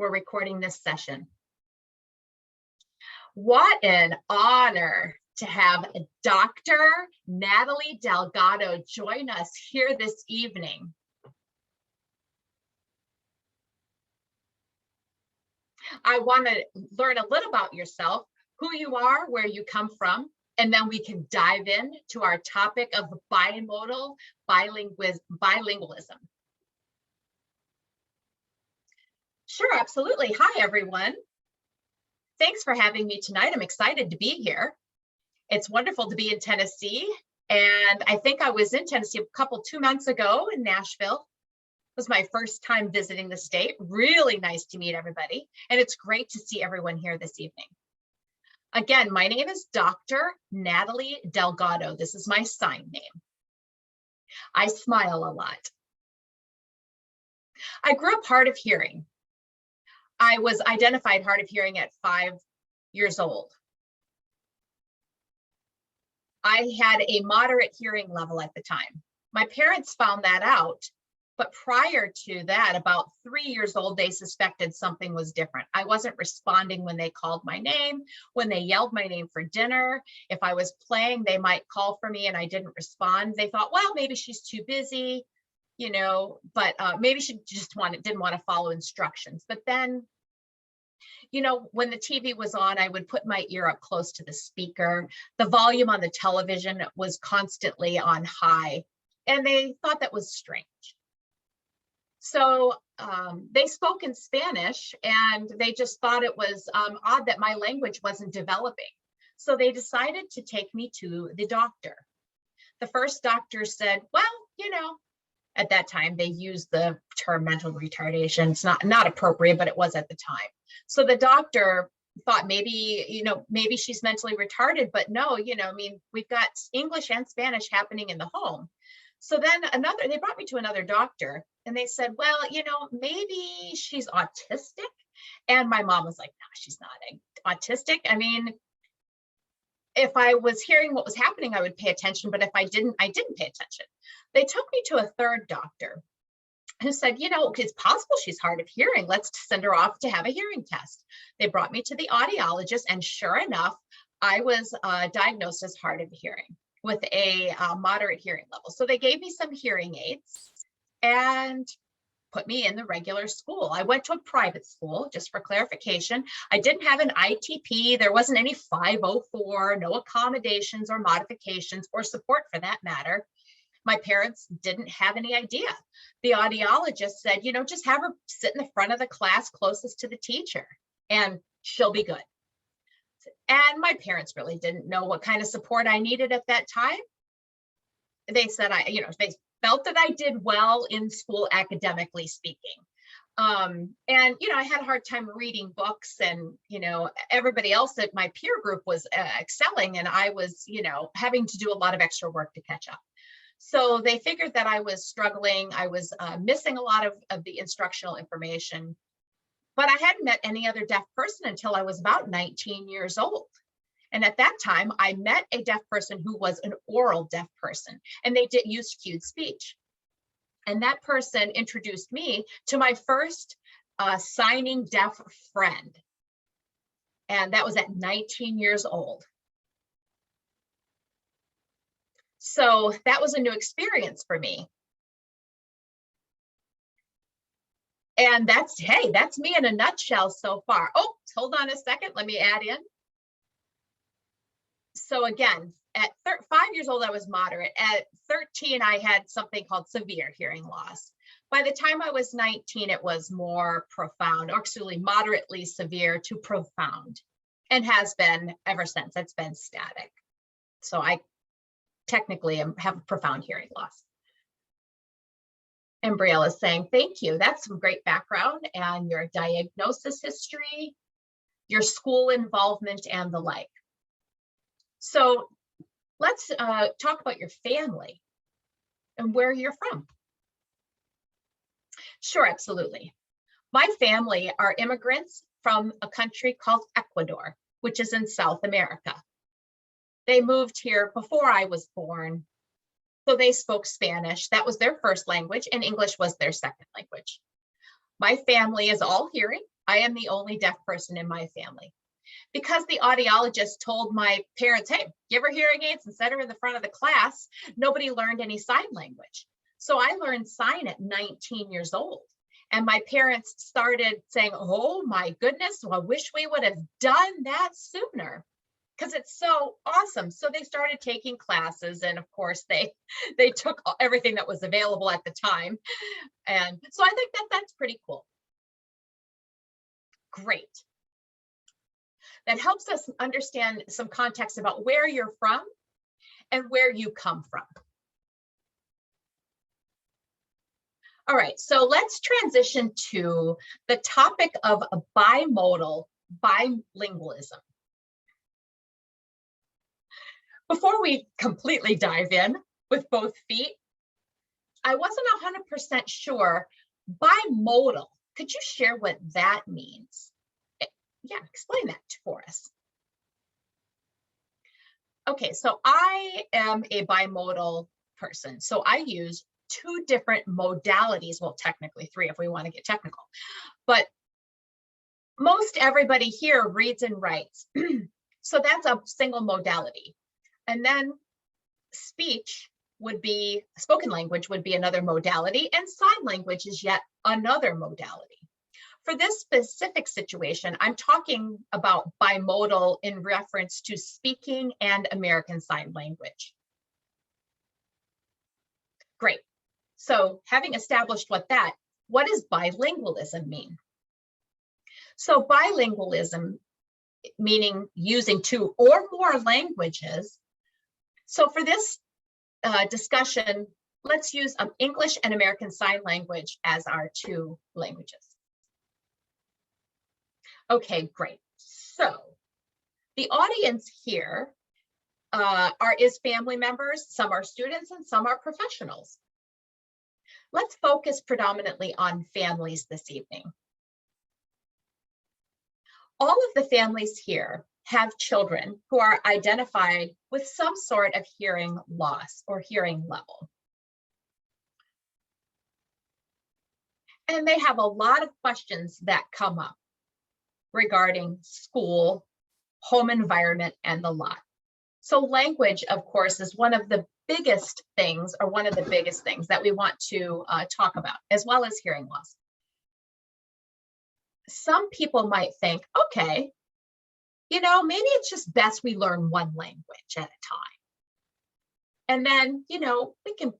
we're recording this session. What an honor to have Dr. Natalie Delgado join us here this evening. I want to learn a little about yourself, who you are, where you come from, and then we can dive in to our topic of bimodal bilingualism. Sure, absolutely. Hi, everyone. Thanks for having me tonight. I'm excited to be here. It's wonderful to be in Tennessee. And I think I was in Tennessee 2 months ago in Nashville. It was my first time visiting the state. Really nice to meet everybody. And it's great to see everyone here this evening. Again, my name is Dr. Natalie Delgado. This is my sign name. I smile a lot. I grew up hard of hearing. I was identified hard of hearing at 5 years old. I had a moderate hearing level at the time. My parents found that out, but prior to that, about 3 years old, they suspected something was different. I wasn't responding when they called my name, when they yelled my name for dinner. If I was playing, they might call for me and I didn't respond. They thought, well, maybe she's too busy, you know, but maybe she just didn't want to follow instructions. But then, you know, when the TV was on, I would put my ear up close to the speaker. The volume on the television was constantly on high, and they thought that was strange. So they spoke in Spanish, and they just thought it was odd that my language wasn't developing. So they decided to take me to the doctor. The first doctor said, well, you know, at that time, they used the term mental retardation. It's not appropriate, but it was at the time. So the doctor thought maybe, you know, maybe she's mentally retarded, but no, you know, I mean, we've got English and Spanish happening in the home. So then they brought me to another doctor and they said, well, you know, maybe she's autistic. And my mom was like, no, she's not autistic. I mean, if I was hearing what was happening, I would pay attention. But if I didn't pay attention. They took me to a third doctor who said, you know, it's possible she's hard of hearing. Let's send her off to have a hearing test. They brought me to the audiologist, and sure enough, I was diagnosed as hard of hearing with a moderate hearing level. So they gave me some hearing aids and put me in the regular school. I went to a private school, just for clarification. I didn't have an ITP. There wasn't any 504, no accommodations or modifications or support for that matter. My parents didn't have any idea. The audiologist said, you know, just have her sit in the front of the class closest to the teacher and she'll be good. And my parents really didn't know what kind of support I needed at that time. They said, they felt that I did well in school, academically speaking. And, you know, I had a hard time reading books, and, you know, everybody else at my peer group was excelling, and I was, you know, having to do a lot of extra work to catch up. So they figured that I was struggling. I was missing a lot of the instructional information, but I hadn't met any other deaf person until I was about 19 years old. And at that time, I met a deaf person who was an oral deaf person, and they did use cued speech. And that person introduced me to my first signing deaf friend. And that was at 19 years old. So that was a new experience for me. And that's me in a nutshell so far. Oh, hold on a second. Let me add in. So again, at 5 years old, I was moderate. At 13, I had something called severe hearing loss. By the time I was 19, it was more profound, or actually moderately severe to profound, and has been ever since. It's been static. So I technically have a profound hearing loss. And Brielle is saying, thank you. That's some great background, and your diagnosis history, your school involvement, and the like. So let's talk about your family and where you're from. Sure, absolutely. My family are immigrants from a country called Ecuador, which is in South America. They moved here before I was born, so they spoke Spanish. That was their first language, and English was their second language. My family is all hearing. I am the only deaf person in my family. Because the audiologist told my parents, hey, give her hearing aids and set her in the front of the class, nobody learned any sign language. So I learned sign at 19 years old. And my parents started saying, oh my goodness, well, I wish we would have done that sooner because it's so awesome. So they started taking classes, and of course they took everything that was available at the time. And so I think that that's pretty cool. Great. That helps us understand some context about where you're from and where you come from. All right, so let's transition to the topic of bimodal bilingualism. Before we completely dive in with both feet, I wasn't 100% sure. Bimodal, could you share what that means? Yeah, explain that for us. Okay, so I am a bimodal person. So I use two different modalities. Well, technically three if we want to get technical, but most everybody here reads and writes. So that's a single modality. And then speech would be, spoken language would be another modality, and sign language is yet another modality. For this specific situation, I'm talking about bimodal in reference to speaking and American Sign Language. Great. So having established what does bilingualism mean? So bilingualism, meaning using two or more languages. So for this discussion, let's use English and American Sign Language as our two languages. Okay, great. So the audience here is family members, some are students and some are professionals. Let's focus predominantly on families this evening. All of the families here have children who are identified with some sort of hearing loss or hearing level. And they have a lot of questions that come up regarding school, home environment, and the lot. So language, of course, is one of the biggest things, or one of the biggest things that we want to talk about, as well as hearing loss. Some people might think, okay, you know, maybe it's just best we learn one language at a time. And then, you know, we can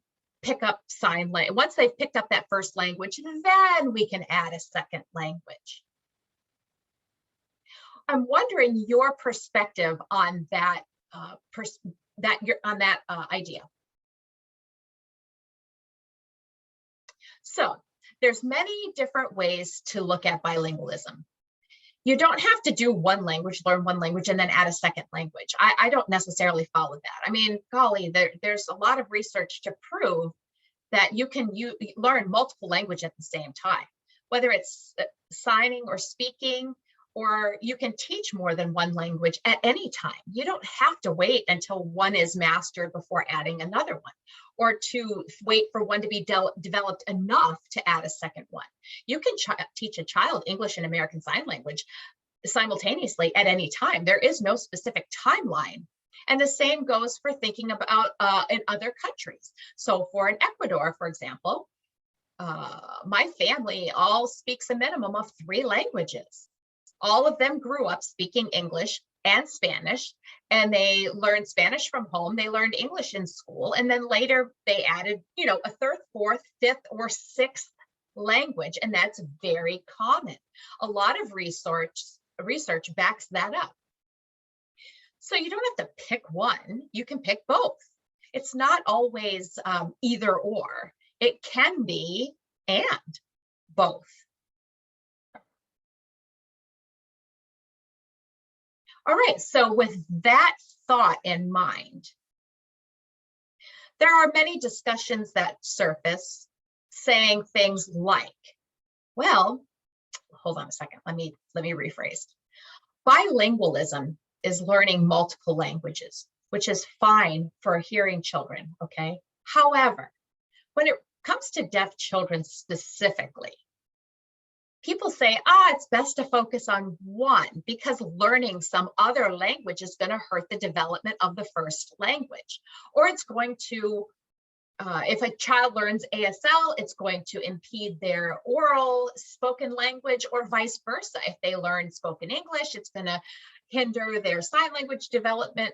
pick up sign language. Once they've picked up that first language, then we can add a second language. I'm wondering your perspective on that idea. So there's many different ways to look at bilingualism. You don't have to do one language, learn one language, and then add a second language. I don't necessarily follow that. I mean, golly, there's a lot of research to prove that you can learn multiple languages at the same time, whether it's signing or speaking, or you can teach more than one language at any time. You don't have to wait until one is mastered before adding another one, or to wait for one to be developed enough to add a second one. You can teach a child English and American Sign Language simultaneously at any time. There is no specific timeline. And the same goes for thinking about in other countries. So for in Ecuador, for example, my family all speaks a minimum of 3 languages. All of them grew up speaking English and Spanish, and they learned Spanish from home. They learned English in school, and then later they added, you know, a 3rd, 4th, 5th, or 6th language, and that's very common. A lot of research backs that up. So you don't have to pick one, you can pick both. It's not always either or. It can be and both. All right, so with that thought in mind, there are many discussions that surface saying things like, well, hold on a second, let me rephrase. Bilingualism is learning multiple languages, which is fine for hearing children, okay? However, when it comes to deaf children specifically, people say, it's best to focus on one because learning some other language is going to hurt the development of the first language, or it's going to, if a child learns ASL, it's going to impede their oral spoken language, or vice versa. If they learn spoken English, it's going to hinder their sign language development.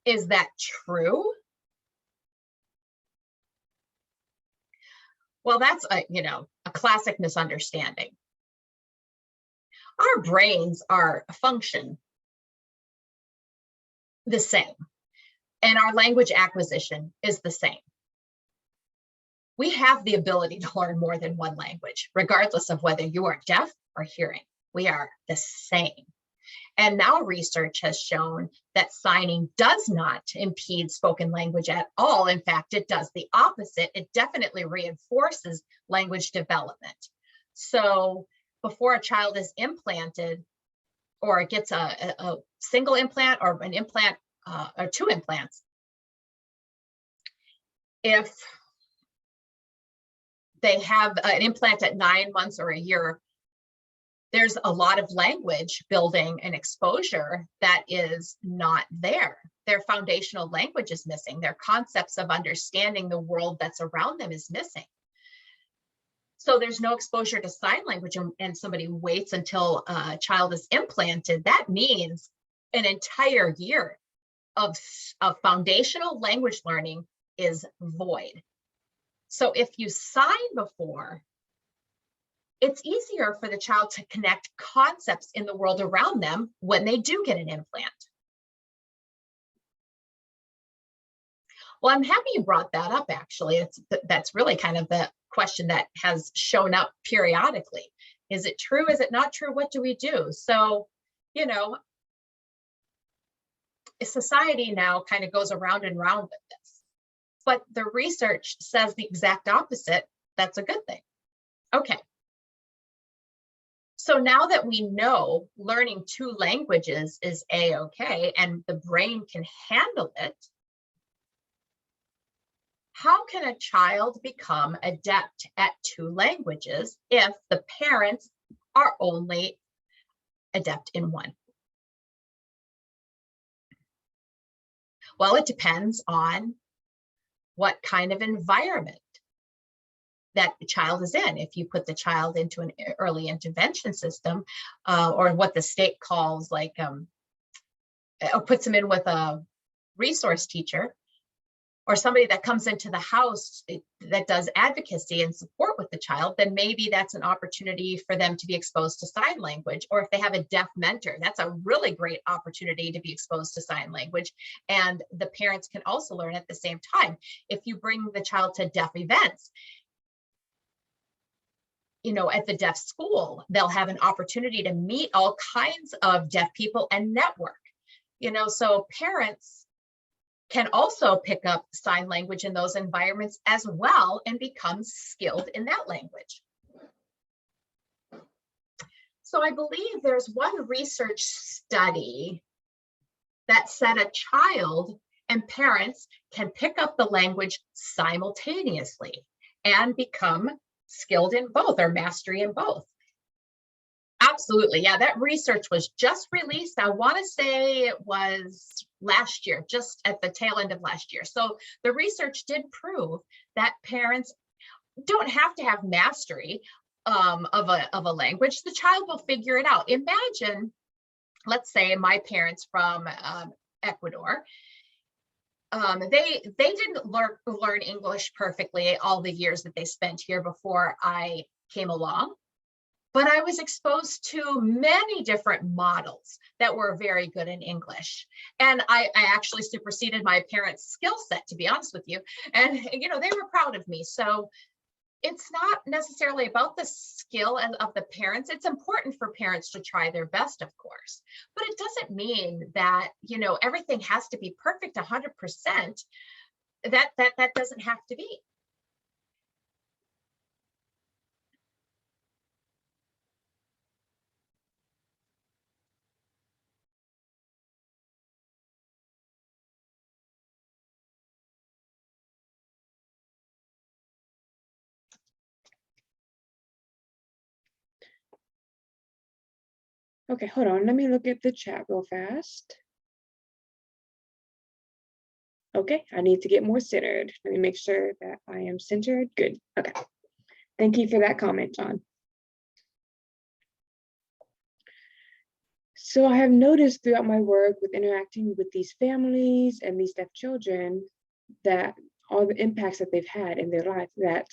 Is that true? Well, that's a classic misunderstanding. Our brains function the same, and our language acquisition is the same. We have the ability to learn more than one language, regardless of whether you are deaf or hearing. We are the same. And now research has shown that signing does not impede spoken language at all. In fact, it does the opposite. It definitely reinforces language development. So before a child is implanted, or gets a single implant or an implant or two implants, if they have an implant at 9 months or a year, there's a lot of language building and exposure that is not there. Their foundational language is missing. Their concepts of understanding the world that's around them is missing. So there's no exposure to sign language, and somebody waits until a child is implanted. That means an entire year of foundational language learning is void. So if you sign before, it's easier for the child to connect concepts in the world around them when they do get an implant. Well, I'm happy you brought that up, actually. That's really kind of the question that has shown up periodically. Is it true? Is it not true? What do we do? So, society now kind of goes around and round with this. But the research says the exact opposite. That's a good thing. Okay. So now that we know learning two languages is A-okay and the brain can handle it, how can a child become adept at two languages if the parents are only adept in one? Well, it depends on what kind of environment that the child is in. If you put the child into an early intervention system, or what the state calls or puts them in with a resource teacher, or somebody that comes into the house that does advocacy and support with the child, then maybe that's an opportunity for them to be exposed to sign language. Or if they have a deaf mentor, that's a really great opportunity to be exposed to sign language. And the parents can also learn at the same time. If you bring the child to deaf events, at the deaf school, they'll have an opportunity to meet all kinds of deaf people and network. So parents can also pick up sign language in those environments as well and become skilled in that language. So I believe there's one research study that said a child and parents can pick up the language simultaneously and become skilled in both, or mastery in both. Absolutely. Yeah, that research was just released. I want to say it was last year, just at the tail end of last year. So the research did prove that parents don't have to have mastery of a language. The child will figure it out. Imagine, let's say my parents from Ecuador, they didn't learn English perfectly all the years that they spent here before I came along. But I was exposed to many different models that were very good in English. And I actually superseded my parents' skill set, to be honest with you. And, they were proud of me. So it's not necessarily about the skill of the parents. It's important for parents to try their best, of course. But it doesn't mean that, everything has to be perfect 100%. That doesn't have to be. Okay, hold on. Let me look at the chat real fast. Okay, I need to get more centered. Let me make sure that I am centered. Good. Okay. Thank you for that comment, John. So I have noticed throughout my work with interacting with these families and these deaf children that all the impacts that they've had in their life, that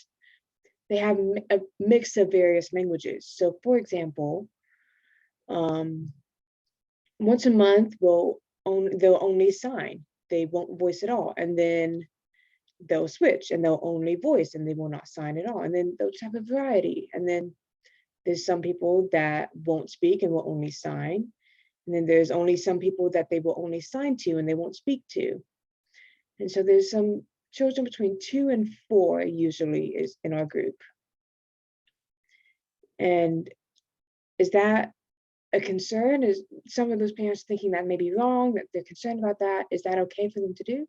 they have a mix of various languages. So for example, once a month they'll only sign. They won't voice at all. And then they'll switch and they'll only voice and they will not sign at all. And then they'll just have a variety. And then there's some people that won't speak and will only sign. And then there's only some people that they will only sign to and they won't speak to. And so there's some children between 2 and 4 usually is in our group. And is that a concern? Is some of those parents thinking that may be wrong, that they're concerned about that? Is that okay for them to do?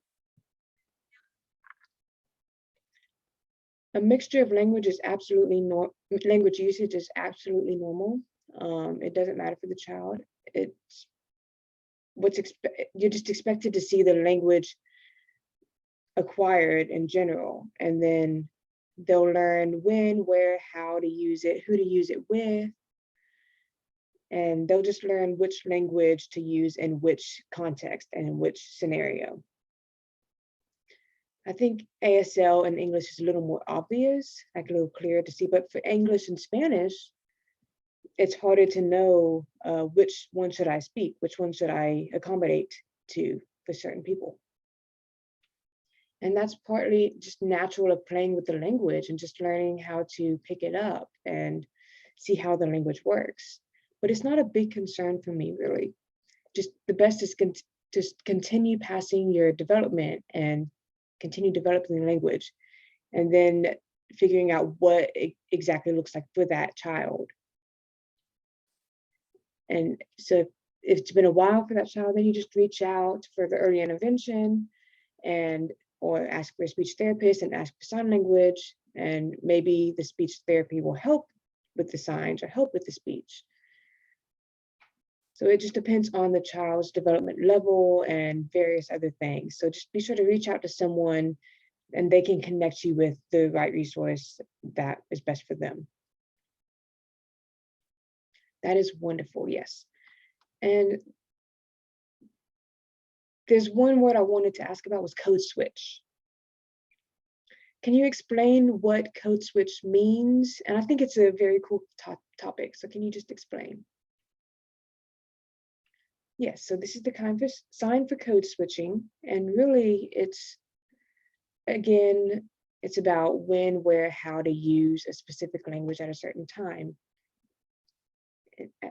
A mixture of language is absolutely language usage is absolutely normal. It doesn't matter for the child. It's you're just expected to see the language acquired in general, and then they'll learn when, where, how to use it, who to use it with, and they'll just learn which language to use in which context and in which scenario. I think ASL and English is a little more obvious, like a little clearer to see, but for English and Spanish, it's harder to know which one should I speak, which one should I accommodate to for certain people. And that's partly just natural of playing with the language and just learning how to pick it up and see how the language works. But it's not a big concern for me, really. Just the best is just continue passing your development and continue developing the language, and then figuring out what it exactly looks like for that child. And so if it's been a while for that child, then you just reach out for the early intervention and or ask for a speech therapist and ask for sign language, and maybe the speech therapy will help with the signs or help with the speech. So it just depends on the child's development level and various other things. So just be sure to reach out to someone and they can connect you with the right resource that is best for them. That is wonderful, yes. And there's one word I wanted to ask about was code switch. Can you explain what code switch means? And I think it's a very cool topic. So can you just explain? Yes, so this is the kind of sign for code switching. And really it's, again, it's about when, where, how to use a specific language at a certain time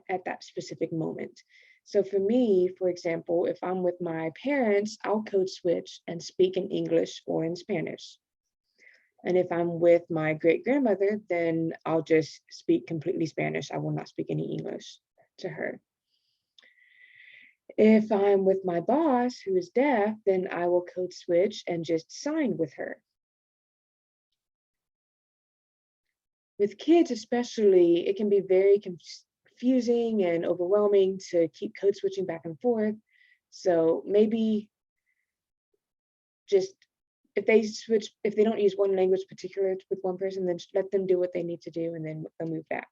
at that specific moment. So for me, for example, if I'm with my parents, I'll code switch and speak in English or in Spanish. And if I'm with my great grandmother, then I'll just speak completely Spanish. I will not speak any English to her. If I'm with my boss, who is deaf, then I will code switch and just sign with her. With kids especially, it can be very confusing and overwhelming to keep code switching back and forth. So maybe just if they don't use one language particular with one person, then just let them do what they need to do and then they'll move back.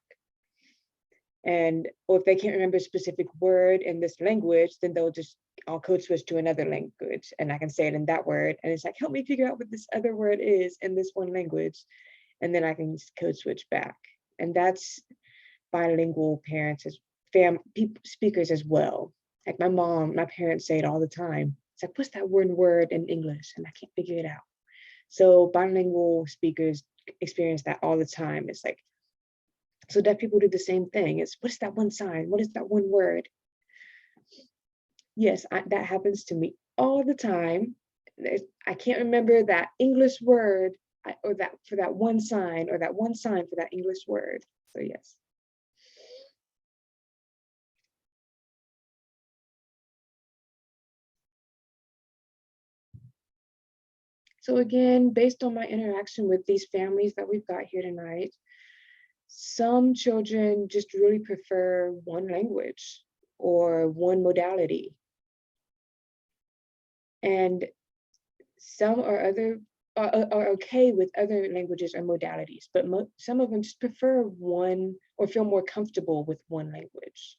And or if they can't remember a specific word in this language, then I'll code switch to another language and I can say it in that word. And it's like, help me figure out what this other word is in this one language. And then I can code switch back. And that's bilingual parents as speakers as well. Like my parents say it all the time. It's like, what's that one word in English? And I can't figure it out. So bilingual speakers experience that all the time. It's like, so deaf people do the same thing. It's what's that one sign? What is that one word? Yes, that happens to me all the time. I can't remember that English word or that for that one sign or that one sign for that English word. So yes. So again, based on my interaction with these families that we've got here tonight, Some children just really prefer one language or one modality. And some are okay with other languages or modalities, but some of them just prefer one or feel more comfortable with one language.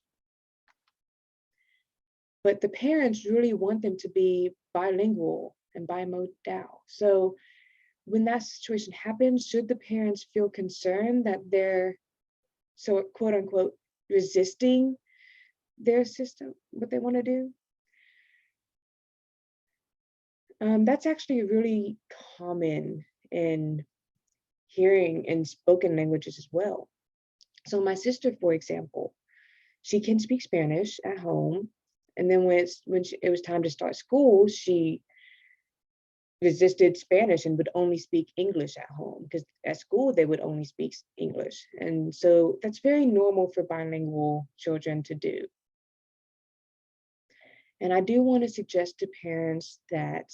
But the parents really want them to be bilingual and bimodal. So when that situation happens, should the parents feel concerned that they're, so quote unquote, resisting their system, what they want to do? That's actually really common in hearing and spoken languages as well. So my sister, for example, she can speak Spanish at home. And then when it was time to start school, she resisted Spanish and would only speak English at home, because at school they would only speak English. And so that's very normal for bilingual children to do. And I do want to suggest to parents that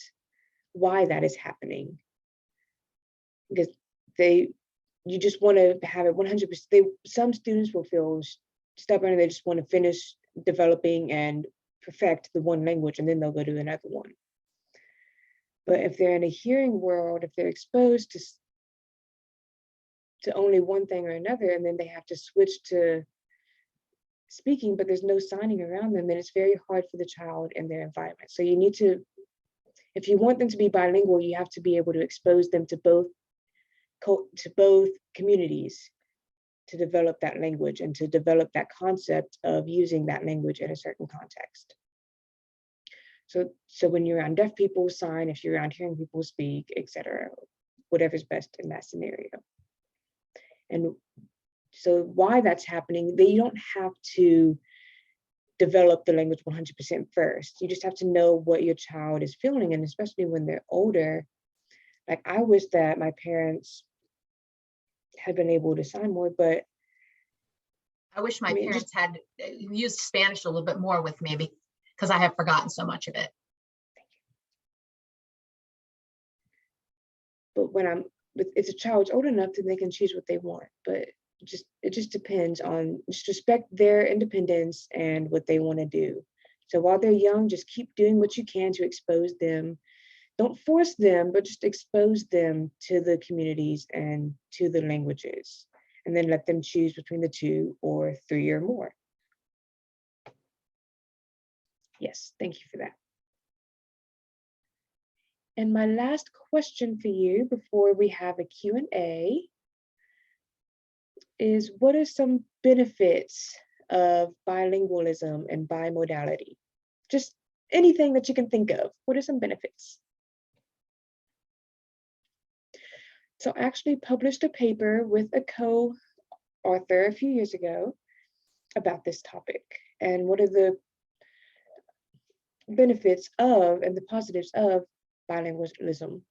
why that is happening, because you just want to have it 100%. Some students will feel stubborn and they just want to finish developing and perfect the one language, and then they'll go to another one. But if they're in a hearing world, if they're exposed to only one thing or another, and then they have to switch to speaking, but there's no signing around them, then it's very hard for the child and their environment. So you need to, if you want them to be bilingual, you have to be able to expose them to both communities to develop that language and to develop that concept of using that language in a certain context. So when you're around deaf people, sign. If you're around hearing people, speak, etc. Whatever's best in that scenario. And so why that's happening, you don't have to develop the language 100% first. You just have to know what your child is feeling, and especially when they're older. Like, I wish that my parents had been able to sign more, but I wish my parents had used Spanish a little bit more with me, because I have forgotten so much of it. But when it's a child's old enough that they can choose what they want, but it just depends on, just respect their independence and what they want to do. So while they're young, just keep doing what you can to expose them. Don't force them, but just expose them to the communities and to the languages, and then let them choose between the 2 or 3 or more. Yes, thank you for that. And my last question for you before we have a Q&A is, what are some benefits of bilingualism and bimodality? Just anything that you can think of. What are some benefits? So I actually published a paper with a co-author a few years ago about this topic, and what are the benefits of and the positives of bilingualism.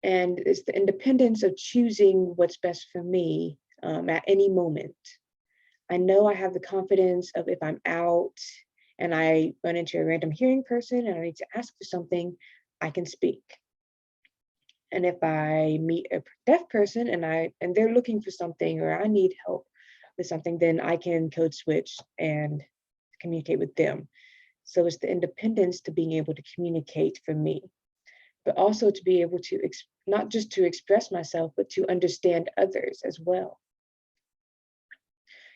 And it's the independence of choosing what's best for me at any moment. I know I have the confidence of, if I'm out and I run into a random hearing person and I need to ask for something, I can speak. And if I meet a deaf person and they're looking for something, or I need help with something, then I can code switch and communicate with them. So it's the independence to being able to communicate for me, but also to be able to not just to express myself, but to understand others as well.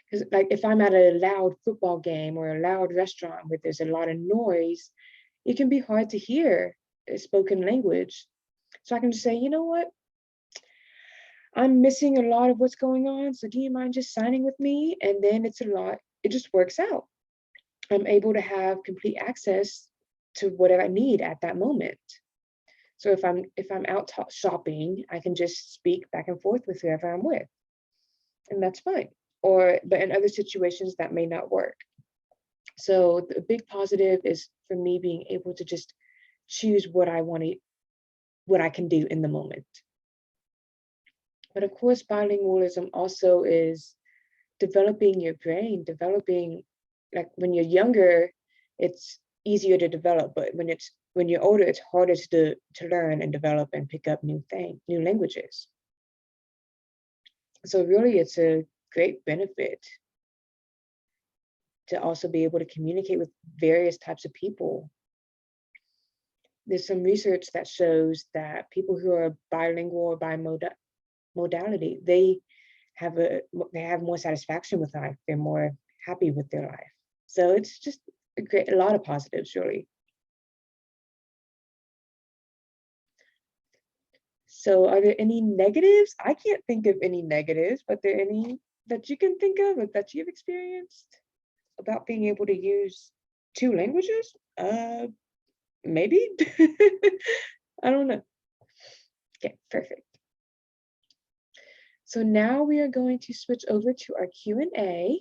Because, like, if I'm at a loud football game or a loud restaurant where there's a lot of noise, it can be hard to hear a spoken language. So I can just say, you know what? I'm missing a lot of what's going on. So do you mind just signing with me? And then it just works out. I'm able to have complete access to whatever I need at that moment. So if I'm out shopping, I can just speak back and forth with whoever I'm with, and that's fine. But in other situations, that may not work. So the big positive is for me being able to just choose what I can do in the moment. But of course, bilingualism also is developing your brain, like, when you're younger, it's easier to develop, but when you're older, it's harder to learn and develop and pick up new languages. So really, it's a great benefit to also be able to communicate with various types of people. There's some research that shows that people who are bilingual or bimodality, they have more satisfaction with life. They're more happy with their life. So it's just a lot of positives, really. So are there any negatives? I can't think of any negatives, but there any that you can think of or that you've experienced about being able to use two languages? Maybe. I don't know. Okay, perfect. So now we are going to switch over to our Q&A.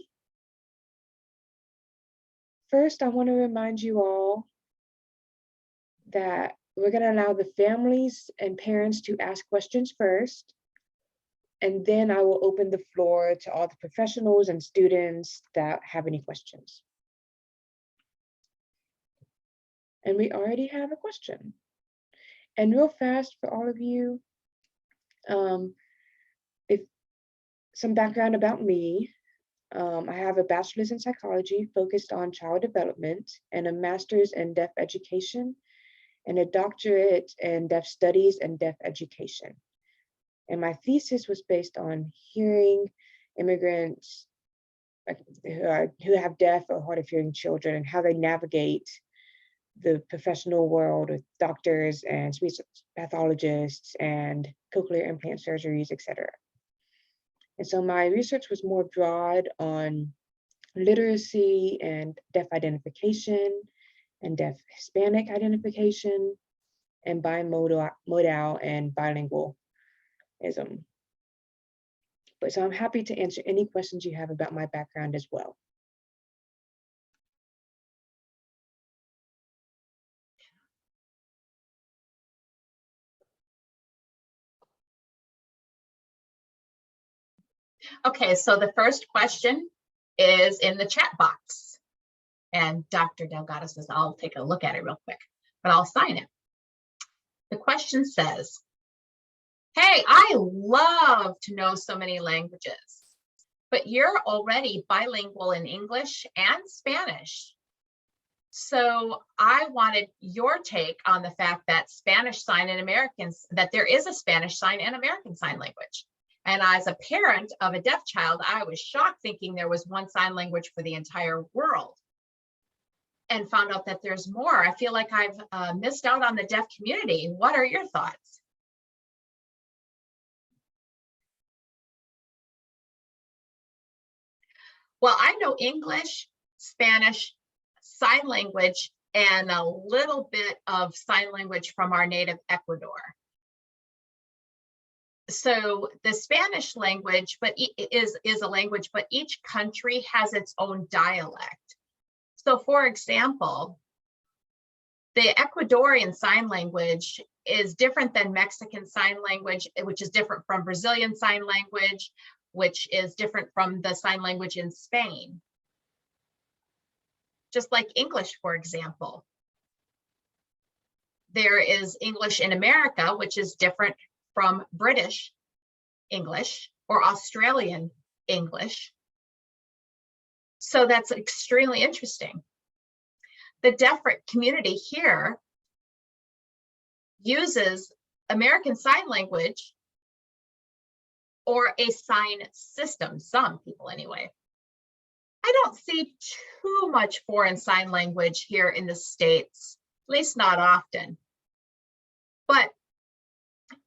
First, I want to remind you all that we're going to allow the families and parents to ask questions first, and then I will open the floor to all the professionals and students that have any questions. And we already have a question. And real fast for all of you, if some background about me, I have a bachelor's in psychology focused on child development and a master's in deaf education and a doctorate in deaf studies and deaf education. And my thesis was based on hearing immigrants who have deaf or hard of hearing children and how they navigate the professional world with doctors and speech pathologists and cochlear implant surgeries, etc. And so my research was more broad on literacy and deaf identification and deaf Hispanic identification and bimodal and bilingualism. But so I'm happy to answer any questions you have about my background as well. Okay, so the first question is in the chat box. And Dr. Delgado says, I'll take a look at it real quick, but I'll sign it. The question says, hey, I love to know so many languages, but you're already bilingual in English and Spanish. So I wanted your take on the fact that Spanish Sign and Americans, that there is a Spanish Sign and American Sign Language. And as a parent of a deaf child, I was shocked thinking there was one sign language for the entire world and found out that there's more. I feel like I've missed out on the deaf community. What are your thoughts? Well, I know English, Spanish, sign language, and a little bit of sign language from our native Ecuador. So the Spanish language is a language, but each country has its own dialect. So for example, the Ecuadorian Sign Language is different than Mexican Sign Language, which is different from Brazilian Sign Language, which is different from the sign language in Spain. Just like English, for example. There is English in America, which is different from British English or Australian English. So that's extremely interesting. The deaf community here uses American Sign Language or a sign system, some people anyway. I don't see too much foreign sign language here in the States, at least not often. But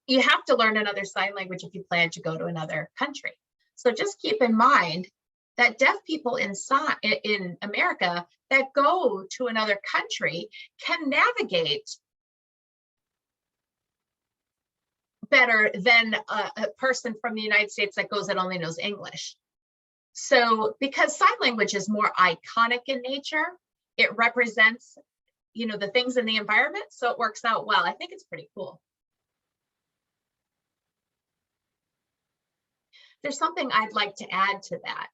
you have to learn another sign language if you plan to go to another country. So just keep in mind that deaf people in America that go to another country can navigate better than a person from the United States that goes that only knows English. So because sign language is more iconic in nature, it represents, the things in the environment, so it works out well. I think it's pretty cool. There's something I'd like to add to that.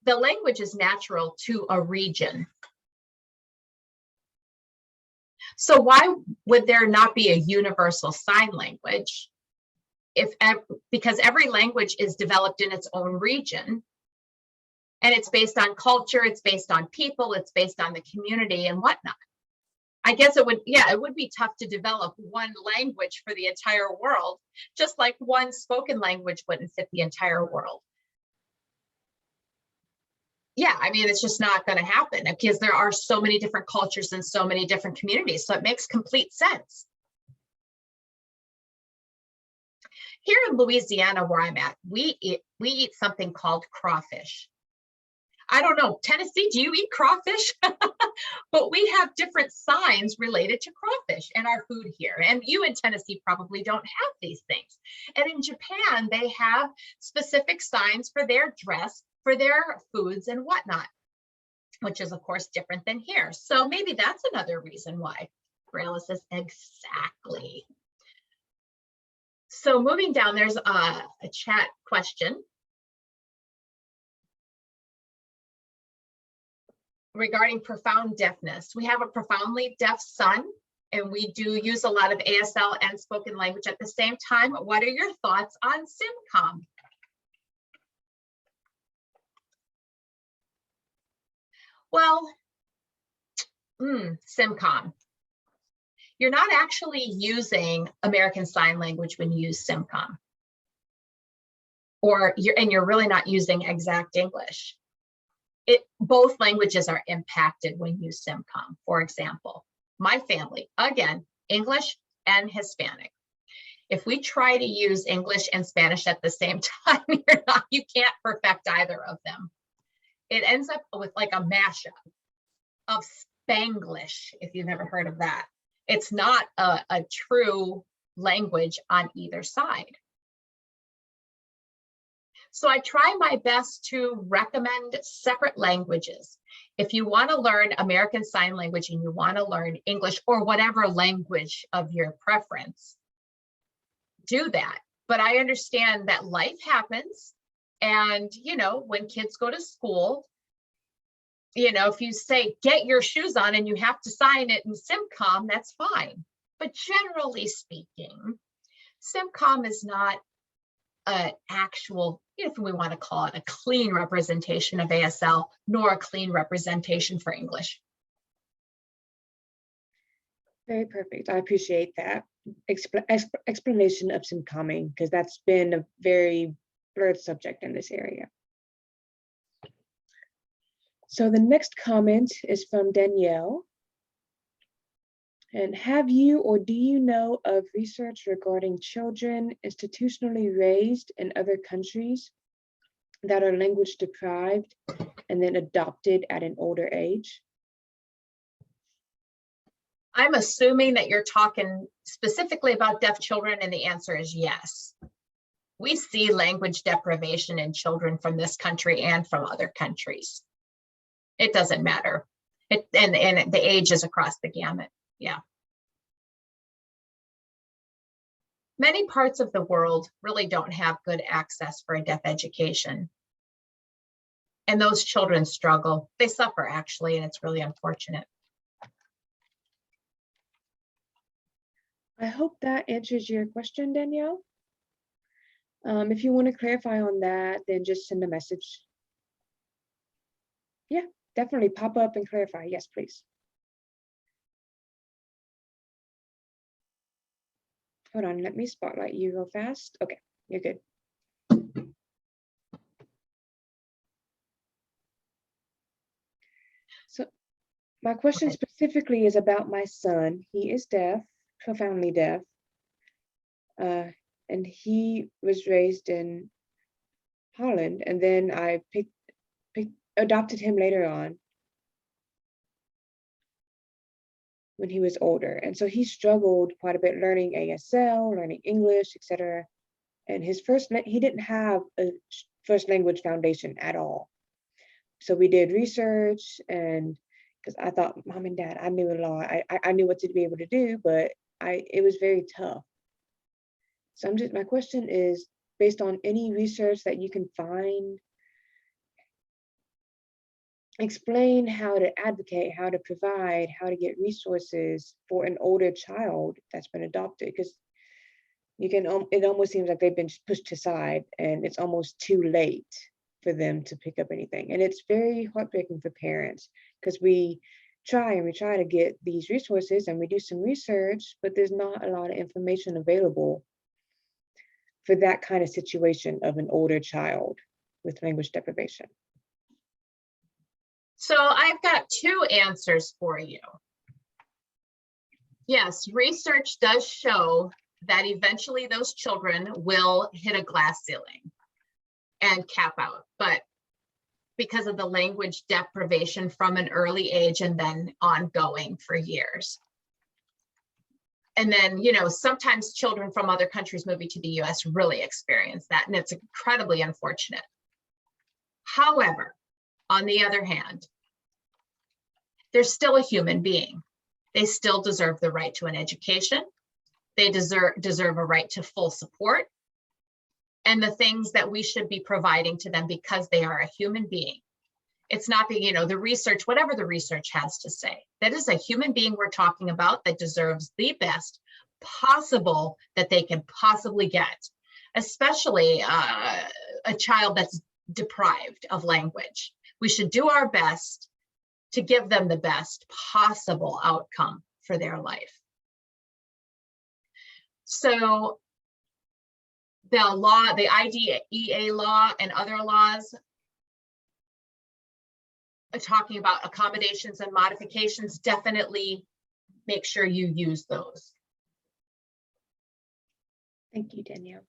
The language is natural to a region. So why would there not be a universal sign language? Because every language is developed in its own region, and it's based on culture, it's based on people, it's based on the community and whatnot. I guess it would be tough to develop one language for the entire world, just like one spoken language wouldn't fit the entire world. Yeah, I mean, it's just not going to happen because there are so many different cultures and so many different communities. So it makes complete sense. Here in Louisiana, where I'm at, we eat something called crawfish. I don't know, Tennessee, do you eat crawfish? But we have different signs related to crawfish in our food here. And you in Tennessee probably don't have these things. And in Japan, they have specific signs for their dress, for their foods and whatnot, which is of course different than here. So maybe that's another reason why. Braille says exactly. So moving down, there's a chat question regarding profound deafness. We have a profoundly deaf son, and we do use a lot of ASL and spoken language at the same time. What are your thoughts on SimCom? Well, SimCom. You're not actually using American Sign Language when you use SimCom. You're really not using exact English. Both languages are impacted when you use SimCom. For example, my family, again, English and Hispanic. If we try to use English and Spanish at the same time, you can't perfect either of them. It ends up with like a mashup of Spanglish, if you've ever heard of that. It's not a true language on either side. So I try my best to recommend separate languages. If you want to learn American Sign Language and you want to learn English or whatever language of your preference, do that. But I understand that life happens. And, when kids go to school, if you say, get your shoes on and you have to sign it in SimCom, that's fine. But generally speaking, SimCom is not an actual, if we want to call it a clean representation of ASL, nor a clean representation for English. Very perfect. I appreciate that explanation of SimComming, because that's been a very blurred subject in this area. So the next comment is from Danielle. And have you or do you know of research regarding children institutionally raised in other countries that are language deprived and then adopted at an older age? I'm assuming that you're talking specifically about deaf children, and the answer is yes. We see language deprivation in children from this country and from other countries. It doesn't matter. And the age is across the gamut. Yeah. Many parts of the world really don't have good access for a deaf education. And those children struggle. They suffer, actually, and it's really unfortunate. I hope that answers your question, Danielle. If you want to clarify on that, then just send a message. Yeah, definitely pop up and clarify. Yes, please. Hold on, let me spotlight you real fast. Okay, you're good. So my question specifically is about my son. He is deaf, profoundly deaf. And he was raised in Holland, and then I adopted him later on when he was older. And so he struggled quite a bit learning ASL, learning English, etc. And he didn't have a first language foundation at all. So we did research, and because I thought, Mom and Dad, I knew a lot. I knew what to be able to do, but it was very tough. So my question is, based on any research that you can find, explain how to advocate, how to provide, how to get resources for an older child that's been adopted, because it almost seems like they've been pushed aside and it's almost too late for them to pick up anything. And it's very heartbreaking for parents, because we try to get these resources and we do some research, but there's not a lot of information available for that kind of situation of an older child with language deprivation. So I've got two answers for you. Yes, research does show that eventually those children will hit a glass ceiling and cap out, but because of the language deprivation from an early age and then ongoing for years. And then, you know, sometimes children from other countries moving to the US really experience that, and it's incredibly unfortunate. However, on the other hand, they're still a human being. They still deserve the right to an education. They deserve a right to full support and the things that we should be providing to them because they are a human being. It's not the, you know, the research, whatever the research has to say, that is a human being we're talking about that deserves the best possible that they can possibly get, especially a child that's deprived of language. We should do our best to give them the best possible outcome for their life. So the law, the IDEA law and other laws are talking about accommodations and modifications, definitely make sure you use those. Thank you, Danielle.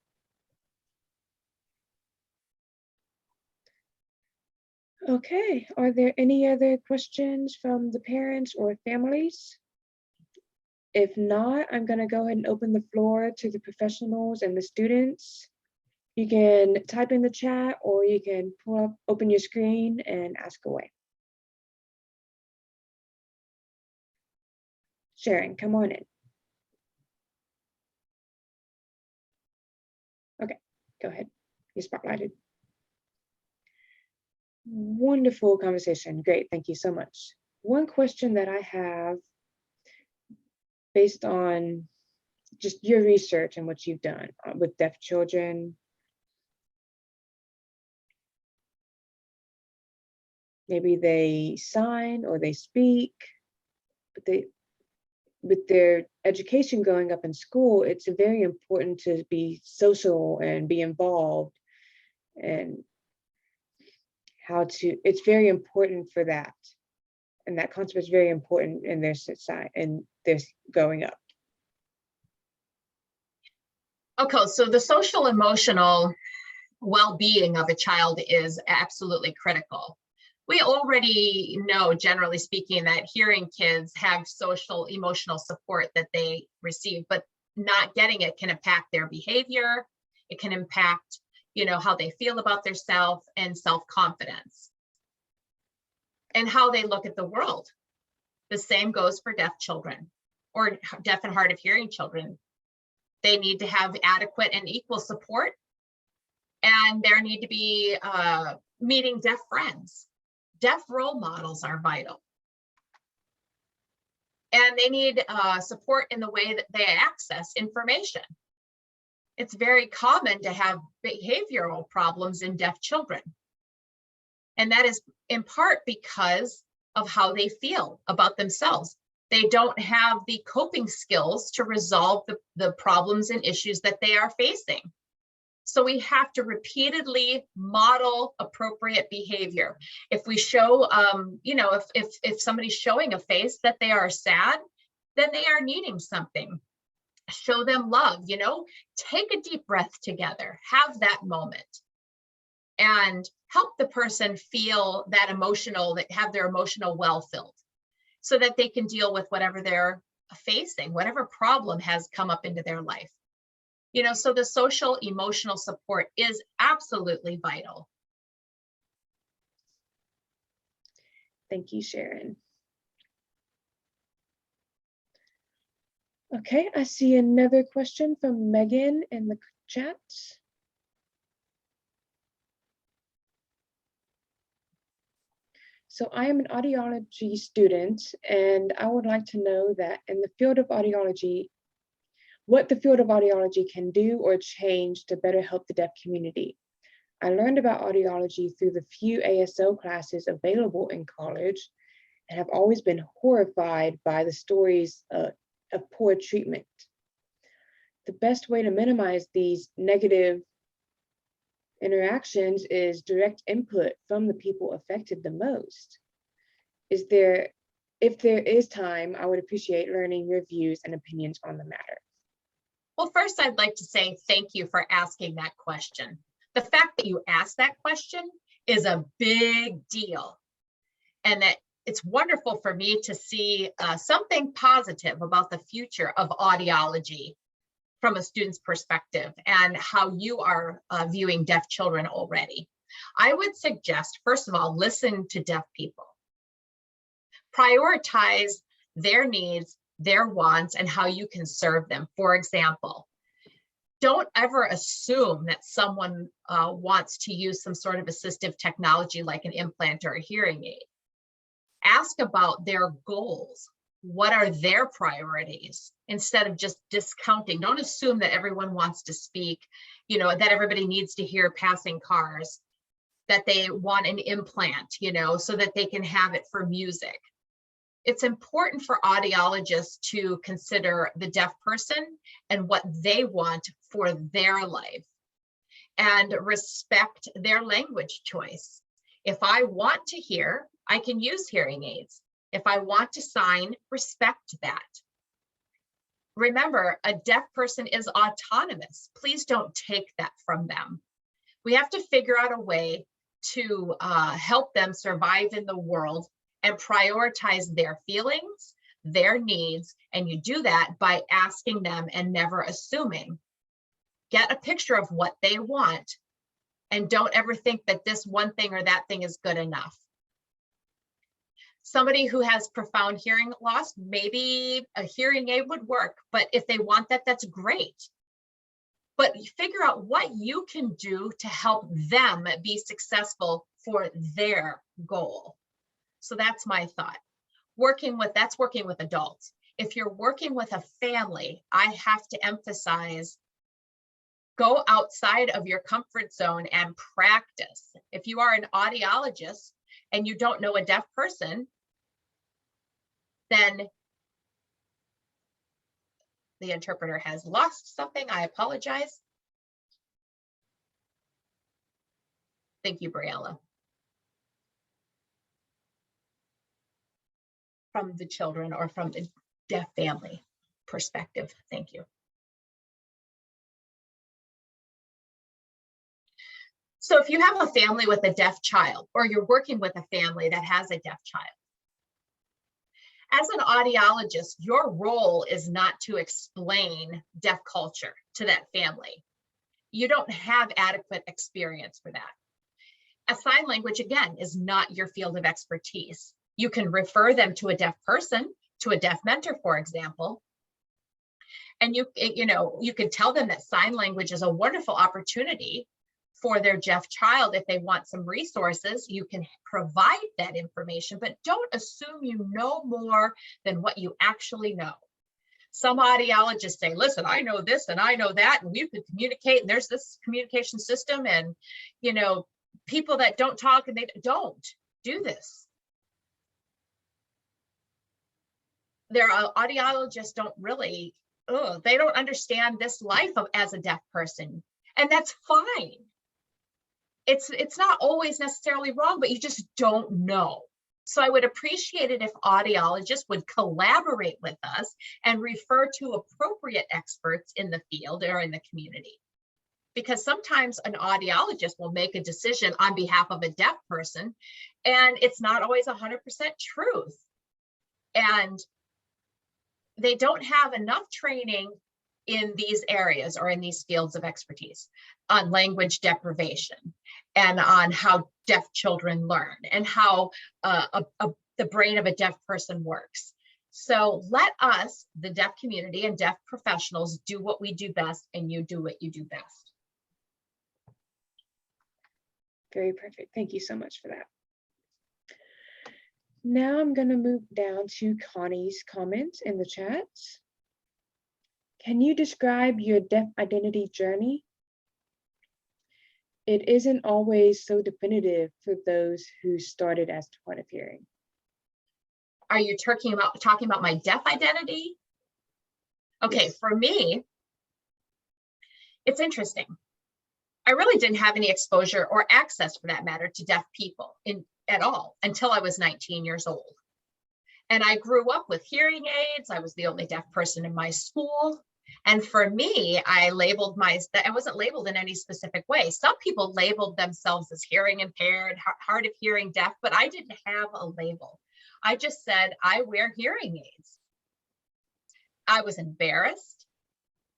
Okay, are there any other questions from the parents or families? If not, I'm going to go ahead and open the floor to the professionals and the students. You can type in the chat or you can open your screen and ask away. Sharon, come on in. Okay, go ahead. You're spotlighted. Wonderful conversation. Great, thank you so much. One question that I have, based on just your research and what you've done with deaf children, maybe they sign or they speak, but with their education growing up in school, it's very important to be social and be involved, and it's very important for that. And that concept is very important in their society and their growing up. Okay, so the social emotional well-being of a child is absolutely critical. We already know, generally speaking, that hearing kids have social emotional support that they receive, but not getting it can impact their behavior. It can impact, you know, how they feel about themselves and self-confidence and how they look at the world. The same goes for deaf children or deaf and hard of hearing children. They need to have adequate and equal support, and there need to be meeting deaf friends. Deaf role models are vital. And they need support in the way that they access information. It's very common to have behavioral problems in deaf children. And that is in part because of how they feel about themselves. They don't have the coping skills to resolve the problems and issues that they are facing. So we have to repeatedly model appropriate behavior. If we show, you know, if somebody's showing a face that they are sad, then they are needing something. Show them love, you know, take a deep breath together, have that moment, and help the person feel that have their emotional well filled so that they can deal with whatever they're facing, whatever problem has come up into their life. You know, so the social emotional support is absolutely vital. Thank you, Sharon. Okay, I see another question from Megan in the chat. So I am an audiology student, and I would like to know that in the field of audiology, what the field of audiology can do or change to better help the deaf community. I learned about audiology through the few ASO classes available in college and have always been horrified by the stories of poor treatment. The best way to minimize these negative interactions is direct input from the people affected the most. If there is time, I would appreciate learning your views and opinions on the matter. Well, first, I'd like to say thank you for asking that question. The fact that you asked that question is a big deal, and that it's wonderful for me to see something positive about the future of audiology from a student's perspective and how you are viewing deaf children already. I would suggest, first of all, listen to deaf people. Prioritize their needs, their wants, and how you can serve them. For example, don't ever assume that someone wants to use some sort of assistive technology like an implant or a hearing aid. Ask about their goals. What are their priorities? Instead of just discounting, don't assume that everyone wants to speak, that everybody needs to hear passing cars, that they want an implant, so that they can have it for music. It's important for audiologists to consider the deaf person and what they want for their life and respect their language choice. If I want to hear, I can use hearing aids. If I want to sign, respect that. Remember, a deaf person is autonomous. Please don't take that from them. We have to figure out a way to help them survive in the world and prioritize their feelings, their needs, and you do that by asking them and never assuming. Get a picture of what they want, and don't ever think that this one thing or that thing is good enough. Somebody who has profound hearing loss, maybe a hearing aid would work, but if they want that, that's great. But figure out what you can do to help them be successful for their goal. So that's my thought. That's working with adults. If you're working with a family, I have to emphasize, go outside of your comfort zone and practice. If you are an audiologist and you don't know a deaf person, then the interpreter has lost something. I apologize. Thank you, Briella. From the children or from the deaf family perspective. Thank you. So if you have a family with a deaf child, or you're working with a family that has a deaf child, as an audiologist, your role is not to explain deaf culture to that family. You don't have adequate experience for that. A sign language, again, is not your field of expertise. You can refer them to a deaf person, to a deaf mentor, for example, and you can tell them that sign language is a wonderful opportunity for their deaf child. If they want some resources, you can provide that information, but don't assume you know more than what you actually know. Some audiologists say, listen, I know this and I know that, and we can communicate, and there's this communication system, and people that don't talk and they don't do this. Their audiologists don't really, they don't understand this life as a deaf person, and that's fine. It's not always necessarily wrong, but you just don't know. So I would appreciate it if audiologists would collaborate with us and refer to appropriate experts in the field or in the community. Because sometimes an audiologist will make a decision on behalf of a deaf person, and it's not always 100% truth. And they don't have enough training in these areas or in these fields of expertise on language deprivation and on how deaf children learn and how the brain of a deaf person works. So let us, the deaf community and deaf professionals, do what we do best, and you do what you do best. Very perfect. Thank you so much for that. Now I'm going to move down to Connie's comments in the chat. Can you describe your deaf identity journey? It isn't always so definitive for those who started as hard of hearing. Are you talking about my deaf identity? Okay, Yes. for me, it's interesting. I really didn't have any exposure or access, for that matter, to deaf people at all until I was 19 years old. And I grew up with hearing aids. I was the only deaf person in my school. And for me, I wasn't labeled in any specific way. Some people labeled themselves as hearing impaired, hard of hearing, deaf, but I didn't have a label. I just said, I wear hearing aids. I was embarrassed.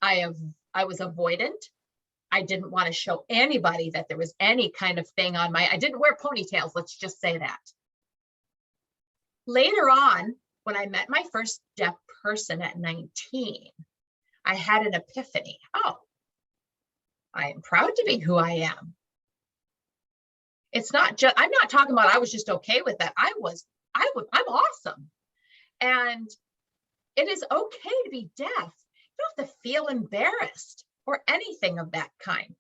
I was avoidant. I didn't want to show anybody that there was any kind of thing on I didn't wear ponytails, let's just say that. Later on, when I met my first deaf person at 19, I had an epiphany. Oh, I am proud to be who I am. It's not just, I'm not talking about I was just okay with that. I'm awesome. And it is okay to be deaf. You don't have to feel embarrassed or anything of that kind.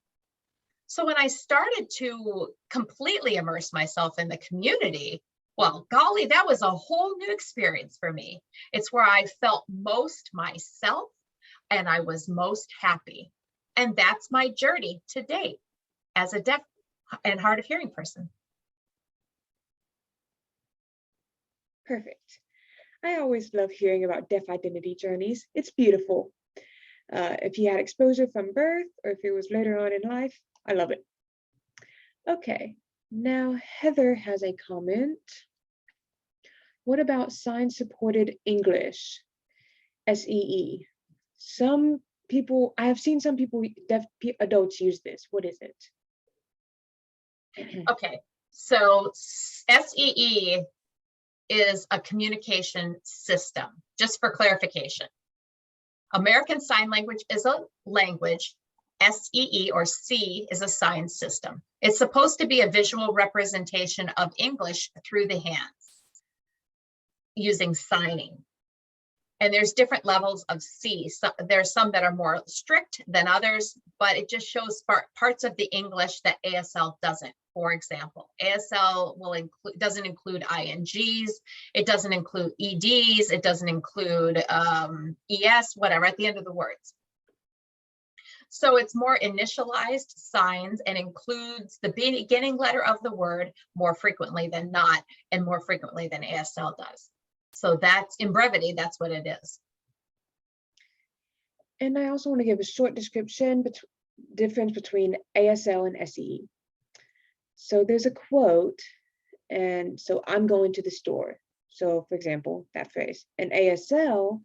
So when I started to completely immerse myself in the community, well, golly, that was a whole new experience for me. It's where I felt most myself and I was most happy. And that's my journey to date as a deaf and hard of hearing person. Perfect. I always love hearing about deaf identity journeys. It's beautiful. If you had exposure from birth or if it was later on in life, I love it. Okay, now Heather has a comment. What about sign-supported English, SEE? Some people, I have seen some people, deaf adults use this. What is it? Okay, so SEE is a communication system, just for clarification. American Sign Language is a language. SEE or C is a sign system. It's supposed to be a visual representation of English through the hands using signing. And there's different levels of C. So there's some that are more strict than others, but it just shows parts of the English that ASL doesn't. For example, ASL doesn't include INGs, it doesn't include EDs, it doesn't include ES, whatever, at the end of the words. So it's more initialized signs and includes the beginning letter of the word more frequently than not, and more frequently than ASL does. So that's, in brevity, that's what it is. And I also want to give a short description, difference between ASL and SEE. So there's a quote, and so I'm going to the store. So for example, that phrase. In ASL,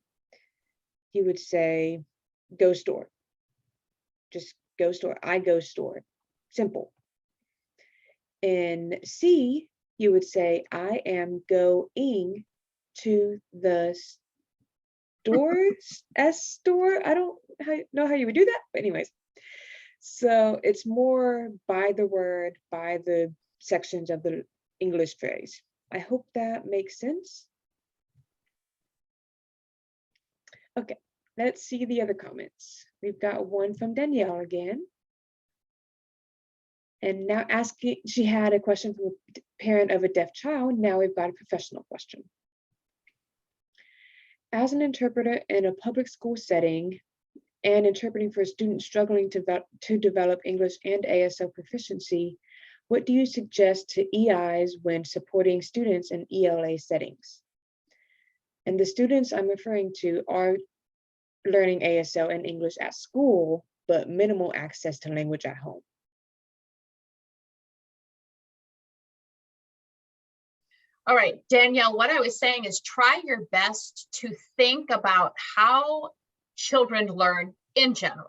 you would say, go store. Just go store, I go store, simple. In C, you would say, I am going to the store, I don't know how you would do that, but anyways. So it's more by the word, by the sections of the English phrase. I hope that makes sense. Okay, let's see the other comments. We've got one from Danielle again. And now she had a question from a parent of a deaf child. Now we've got a professional question. As an interpreter in a public school setting and interpreting for students struggling to develop English and ASL proficiency, what do you suggest to EIs when supporting students in ELA settings? And the students I'm referring to are learning ASL and English at school, but minimal access to language at home. All right, Danielle, what I was saying is try your best to think about how children learn in general.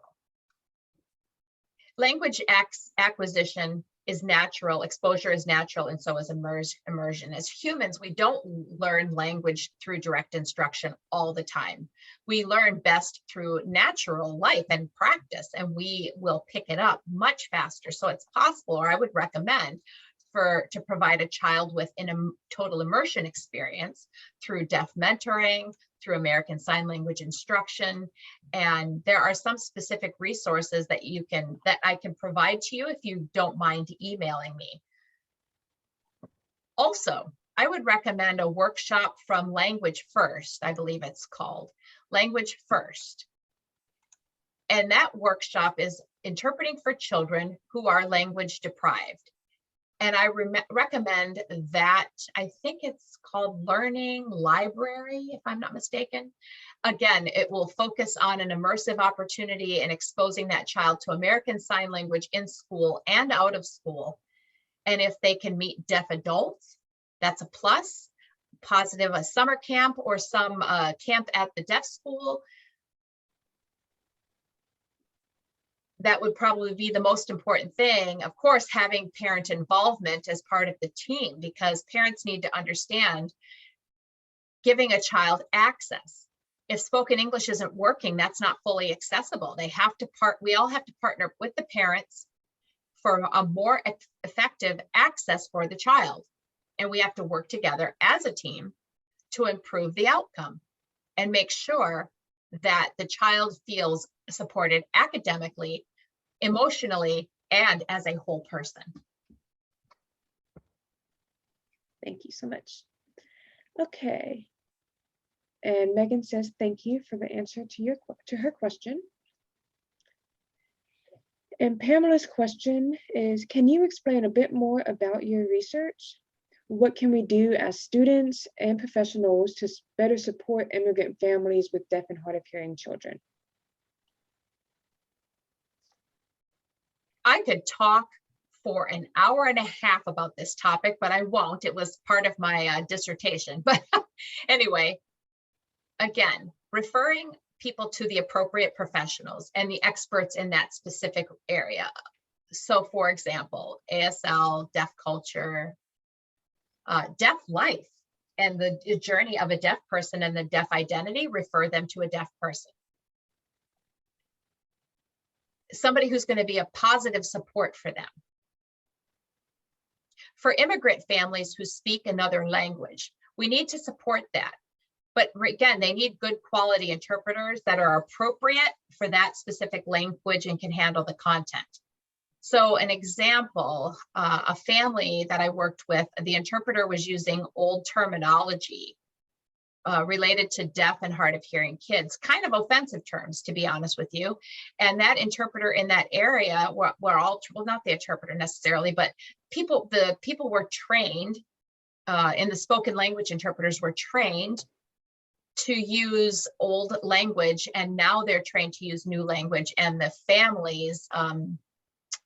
Language acquisition is natural, exposure is natural, and so is immersion. As humans, we don't learn language through direct instruction all the time. We learn best through natural life and practice, and we will pick it up much faster. So it's possible, or I would recommend, to provide a child with a total immersion experience through deaf mentoring, through American Sign Language instruction. And there are some specific resources that I can provide to you if you don't mind emailing me. Also, I would recommend a workshop from Language First, I believe it's called, Language First. And that workshop is interpreting for children who are language deprived. And I recommend that. I think it's called Learning Library, if I'm not mistaken. Again, it will focus on an immersive opportunity and exposing that child to American Sign Language in school and out of school. And if they can meet deaf adults, that's a plus. Positive, a summer camp or some camp at the deaf school. That would probably be the most important thing. Of course, having parent involvement as part of the team, because parents need to understand giving a child access. If spoken English isn't working, that's not fully accessible. We all have to partner with the parents for a more effective access for the child. And we have to work together as a team to improve the outcome and make sure that the child feels supported academically, emotionally, and as a whole person. Thank you so much. Okay. And Megan says, thank you for the answer to her question. And Pamela's question is, can you explain a bit more about your research? What can we do as students and professionals to better support immigrant families with deaf and hard of hearing children? I could talk for an hour and a half about this topic, but I won't. It was part of my dissertation. But anyway, again, referring people to the appropriate professionals and the experts in that specific area. So for example, ASL, deaf culture, deaf life, and the journey of a deaf person and the deaf identity, refer them to a deaf person. Somebody who's going to be a positive support for them. For immigrant families who speak another language, we need to support that. But again, they need good quality interpreters that are appropriate for that specific language and can handle the content. So an example, a family that I worked with, the interpreter was using old terminology related to deaf and hard of hearing kids, kind of offensive terms, to be honest with you. And that interpreter in that area were all, well, not the interpreter necessarily, but the people were trained, in the spoken language interpreters were trained to use old language, and now they're trained to use new language, and the families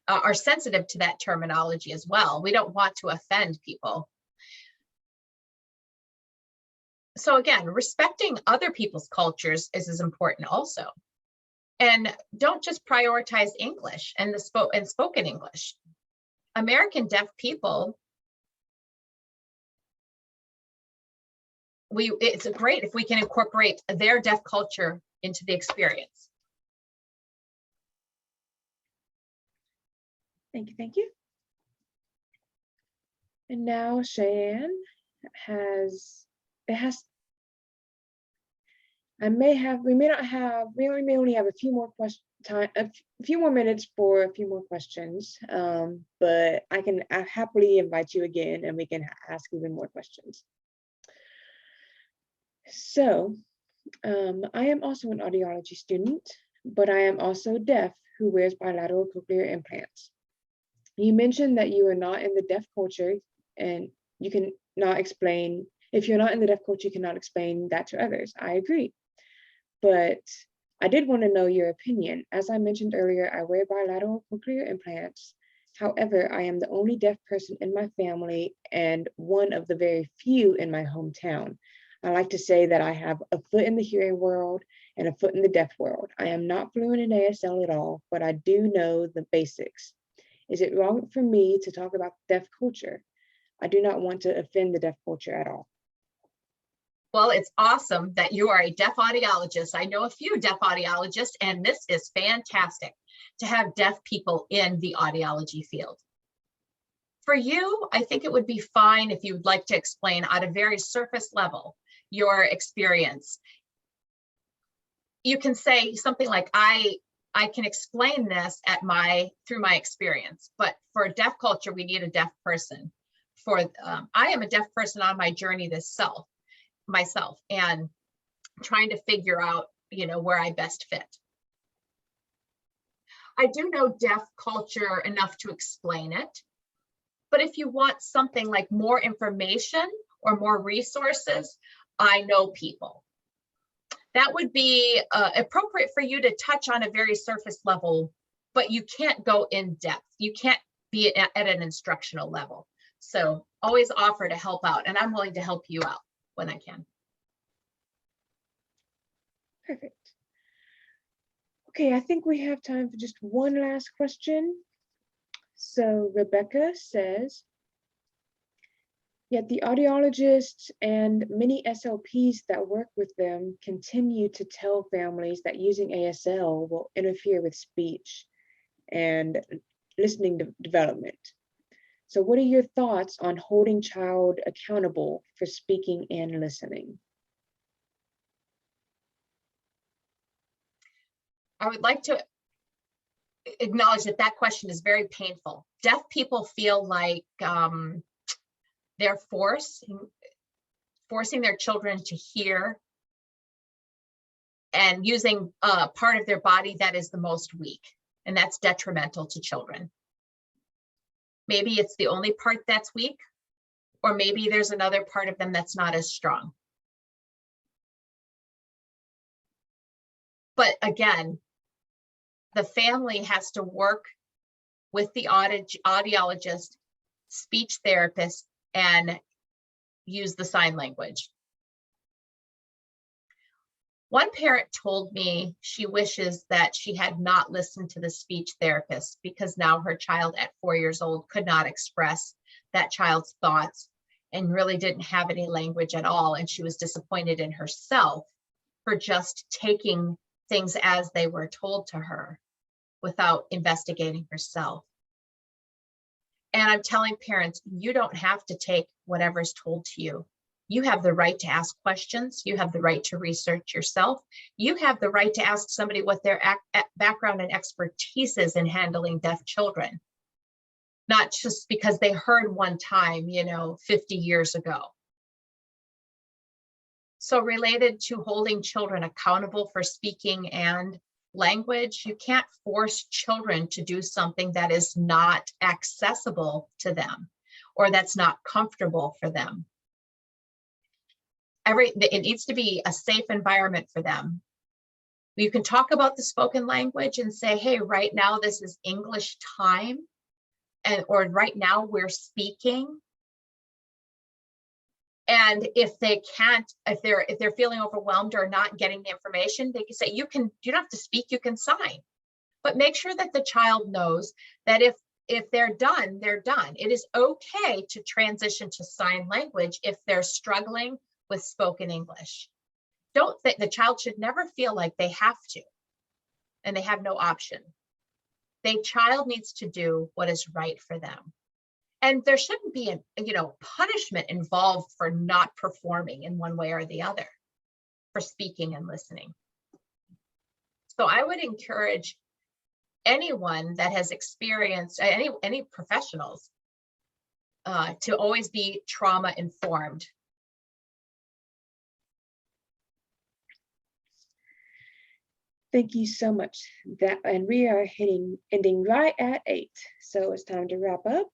are sensitive to that terminology as well. We don't want to offend people. So again, respecting other people's cultures is important also. And don't just prioritize English and spoken English. American deaf people, it's great if we can incorporate their deaf culture into the experience. Thank you, thank you. And now Cheyenne we may only have a few more minutes for a few more questions, but I happily invite you again and we can ask even more questions. So I am also an audiology student, but I am also deaf who wears bilateral cochlear implants. You mentioned that you are not in the deaf culture and you cannot explain, if you're not in the deaf culture, you cannot explain that to others. I agree. But I did want to know your opinion. As I mentioned earlier, I wear bilateral cochlear implants. However, I am the only deaf person in my family and one of the very few in my hometown. I like to say that I have a foot in the hearing world and a foot in the deaf world. I am not fluent in ASL at all, but I do know the basics. Is it wrong for me to talk about deaf culture? I do not want to offend the deaf culture at all. Well, it's awesome that you are a deaf audiologist. I know a few deaf audiologists, and this is fantastic to have deaf people in the audiology field. For you, I think it would be fine if you would like to explain at a very surface level your experience. You can say something like, I can explain this through my experience, but for deaf culture, we need a deaf person. I am a deaf person on my journey myself, and trying to figure out, where I best fit. I do know deaf culture enough to explain it, but if you want something like more information or more resources, I know people. That would be appropriate for you to touch on a very surface level, but you can't go in depth. You can't be at an instructional level. So always offer to help out, and I'm willing to help you out when I can. Perfect. Okay, I think we have time for just one last question. So Rebecca says, yet the audiologists and many SLPs that work with them continue to tell families that using ASL will interfere with speech and listening development. So what are your thoughts on holding child accountable for speaking and listening? I would like to acknowledge that question is very painful. Deaf people feel like they're forcing their children to hear and using a part of their body that is the most weak, and that's detrimental to children. Maybe it's the only part that's weak, or maybe there's another part of them that's not as strong. But again, the family has to work with the audiologist, speech therapist, and use the sign language. One parent told me she wishes that she had not listened to the speech therapist, because now her child at 4 years old could not express that child's thoughts and really didn't have any language at all. And she was disappointed in herself for just taking things as they were told to her without investigating herself. And I'm telling parents, you don't have to take whatever's told to you. You have the right to ask questions. You have the right to research yourself. You have the right to ask somebody what their background and expertise is in handling deaf children, not just because they heard one time, 50 years ago. So related to holding children accountable for speaking and language, you can't force children to do something that is not accessible to them or that's not comfortable for them. It needs to be a safe environment for them. You can talk about the spoken language and say, hey, right now this is English time, or right now we're speaking. And if they can't, if they're feeling overwhelmed or not getting the information, they can say, you don't have to speak, you can sign. But make sure that the child knows that if they're done, they're done. It is okay to transition to sign language if they're struggling with spoken English. Don't think the child should never feel like they have to and they have no option. The child needs to do what is right for them. And there shouldn't be punishment involved for not performing in one way or the other, for speaking and listening. So I would encourage anyone that has experienced, any professionals, to always be trauma informed. Thank you so much. And we are ending right at 8, so it's time to wrap up.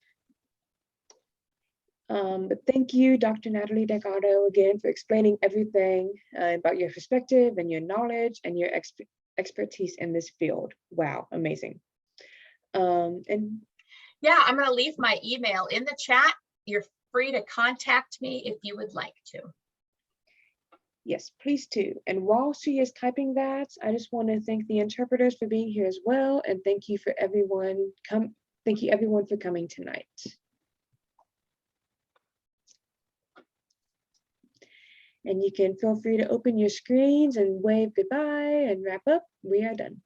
But thank you, Dr. Natalie Delgado, again, for explaining everything about your perspective and your knowledge and your expertise in this field. Wow, amazing. And yeah, I'm going to leave my email in the chat. You're free to contact me if you would like to. Yes, please do. And while she is typing that, I just want to thank the interpreters for being here as well, and thank you for everyone. Thank you everyone for coming tonight. And you can feel free to open your screens and wave goodbye and wrap up. We are done.